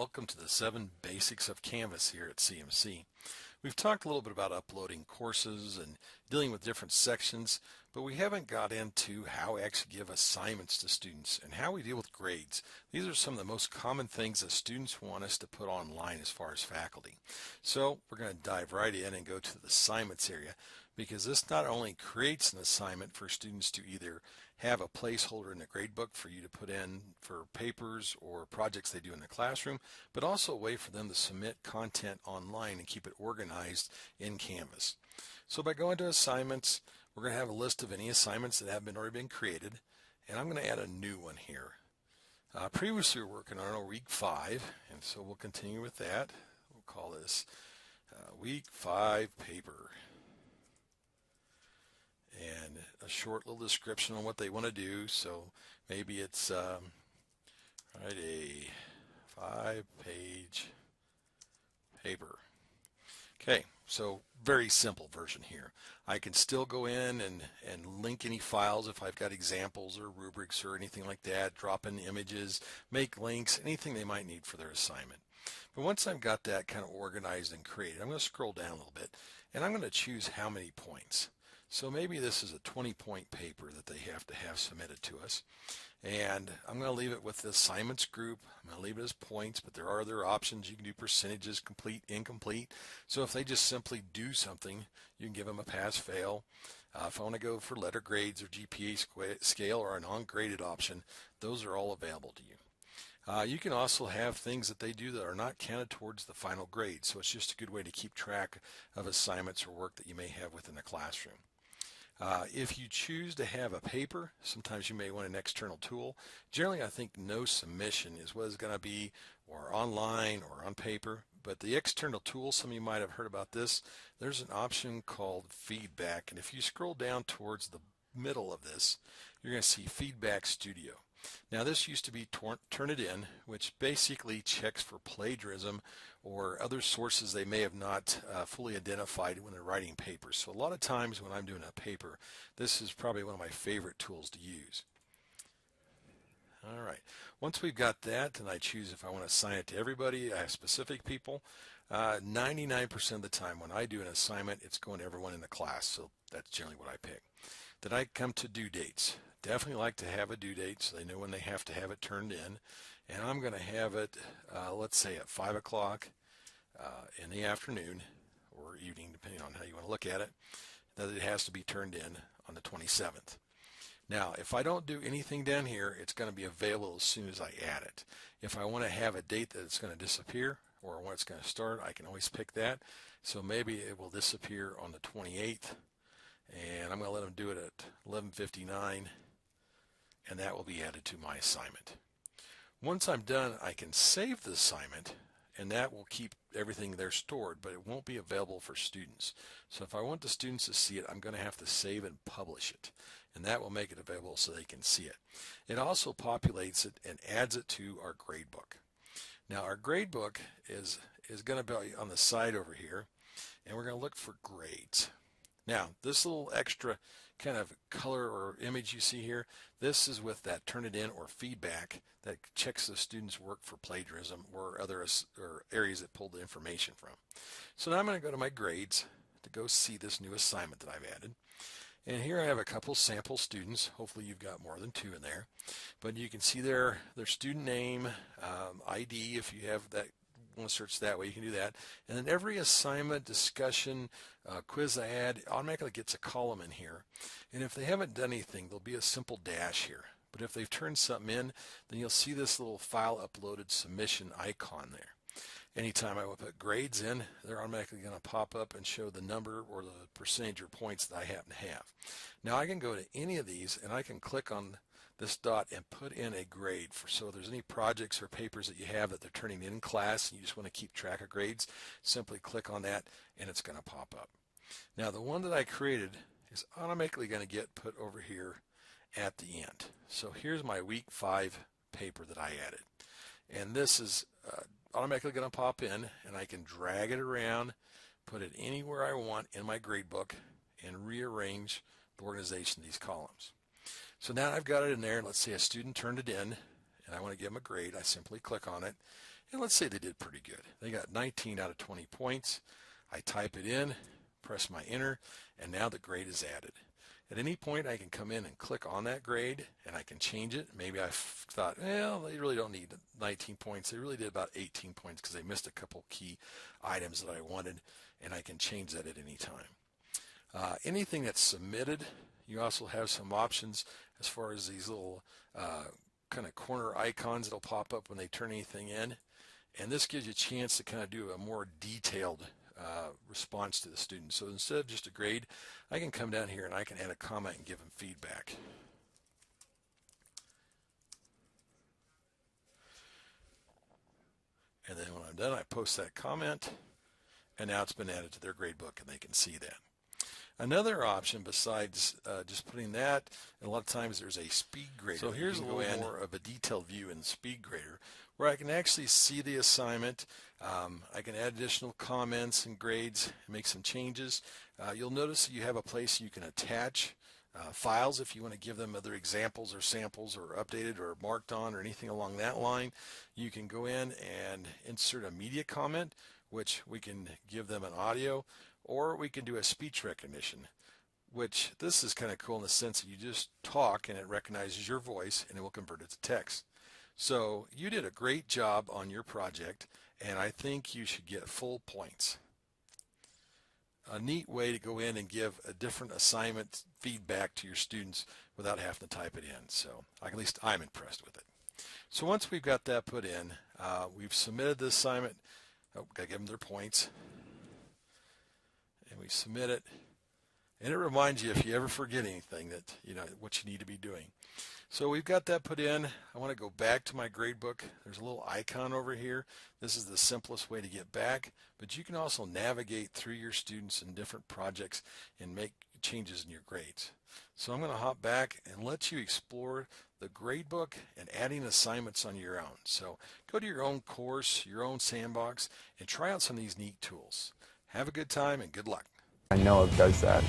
welcome to the 7 Basics of Canvas here at CMC. We've talked a little bit about uploading courses and dealing with different sections, but we haven't got into how we actually give assignments to students and how we deal with grades. These are some of the most common things that students want us to put online as far as faculty. So we're going to dive right in and go to the assignments area, because this not only creates an assignment for students to either have a placeholder in the gradebook for you to put in for papers or projects they do in the classroom, but also a way for them to submit content online and keep it organized in Canvas. So by going to assignments, we're going to have a list of any assignments that have already been created, and I'm going to add a new one here. Previously we were working on our week 5, and so we'll continue with that. We'll call this week 5 paper. And a short little description on what they want to do. So maybe it's write a 5-page paper. Okay, so very simple version here. I can still go in and link any files if I've got examples or rubrics or anything like that, drop in images, make links, anything they might need for their assignment. But once I've got that kind of organized and created, I'm going to scroll down a little bit and I'm going to choose how many points. So maybe this is a 20-point paper that they have to have submitted to us. And I'm going to leave it with the assignments group. I'm going to leave it as points, but there are other options. You can do percentages, complete, incomplete. So if they just simply do something, you can give them a pass-fail. If I want to go for letter grades or GPA scale or an ungraded option, those are all available to you. You can also have things that they do that are not counted towards the final grade. So it's just a good way to keep track of assignments or work that you may have within the classroom. If you choose to have a paper, sometimes you may want an external tool. Generally, I think no submission is what it's going to be, or online or on paper. But the external tool, some of you might have heard about this, there's an option called feedback. And if you scroll down towards the middle of this, you're going to see Feedback Studio. Now this used to be Turnitin, which basically checks for plagiarism or other sources they may have not fully identified when they're writing papers. So a lot of times when I'm doing a paper, this is probably one of my favorite tools to use. All right, once we've got that, and I choose if I want to assign it to everybody, I have specific people. 99% of the time when I do an assignment, it's going to everyone in the class, so that's generally what I pick. Then I come to due dates. Definitely like to have a due date so they know when they have to have it turned in, and I'm going to have it let's say at 5 o'clock in the afternoon or evening, depending on how you want to look at it, that it has to be turned in on the 27th. Now if I don't do anything down here, it's going to be available as soon as I add it. If I want to have a date that it's going to disappear or when it's going to start, I can always pick that. So maybe it will disappear on the 28th, and I'm going to let them do it at 11:59, and that will be added to my assignment. Once I'm done, I can save the assignment, and that will keep everything there stored, but it won't be available for students. So if I want the students to see it, I'm going to have to save and publish it, and that will make it available so they can see it. It also populates it and adds it to our gradebook. Now our gradebook is going to be on the side over here, and we're going to look for grades. Now this little extra kind of color or image you see here, this is with that Turnitin or feedback that checks the students' work for plagiarism or other areas that pulled the information from. So now I'm going to go to my grades to go see this new assignment that I've added. And here I have a couple sample students. Hopefully you've got more than 2 in there. But you can see their student name, ID if you have that. Want to search that way, you can do that. And then every assignment, discussion, quiz I add automatically gets a column in here. And if they haven't done anything, there'll be a simple dash here. But if they've turned something in, then you'll see this little file uploaded submission icon there. Anytime I will put grades in, they're automatically going to pop up and show the number or the percentage or points that I happen to have. Now I can go to any of these and I can click on this dot and put in a grade so if there's any projects or papers that you have that they're turning in class and you just want to keep track of grades, simply click on that and it's going to pop up. Now the one that I created is automatically going to get put over here at the end. So here's my week 5 paper that I added, and this is automatically going to pop in, and I can drag it around, put it anywhere I want in my gradebook, and rearrange the organization of these columns. So now I've got it in there. Let's say a student turned it in, and I want to give them a grade, I simply click on it, and let's say they did pretty good. They got 19 out of 20 points. I type it in, press my enter, and now the grade is added. At any point, I can come in and click on that grade, and I can change it. Maybe I thought, well, they really don't need 19 points. They really did about 18 points because they missed a couple key items that I wanted, and I can change that at any time. Anything that's submitted, you also have some options as far as these little kind of corner icons that'll pop up when they turn anything in. And this gives you a chance to kind of do a more detailed response to the student. So instead of just a grade, I can come down here and I can add a comment and give them feedback. And then when I'm done, I post that comment, and now it's been added to their grade book, and they can see that. Another option besides just putting that, and a lot of times there's a speed grader. So here's a little more of a detailed view in Speed Grader where I can actually see the assignment. I can add additional comments and grades and make some changes. You'll notice that you have a place you can attach files if you want to give them other examples or samples or updated or marked on or anything along that line. You can go in and insert a media comment, which we can give them an audio, or we can do a speech recognition, which this is kind of cool in the sense that you just talk and it recognizes your voice and it will convert it to text. So you did a great job on your project, and I think you should get full points. A neat way to go in and give a different assignment feedback to your students without having to type it in. So at least I'm impressed with it. So once we've got that put in, we've submitted the assignment. Gotta give them their points. And we submit it. And it reminds you if you ever forget anything that, what you need to be doing. So we've got that put in. I want to go back to my gradebook. There's a little icon over here. This is the simplest way to get back, but you can also navigate through your students in different projects and make changes in your grades. So I'm going to hop back and let you explore the gradebook and adding assignments on your own. So go to your own course, your own sandbox, and try out some of these neat tools. Have a good time and good luck. I know it does that.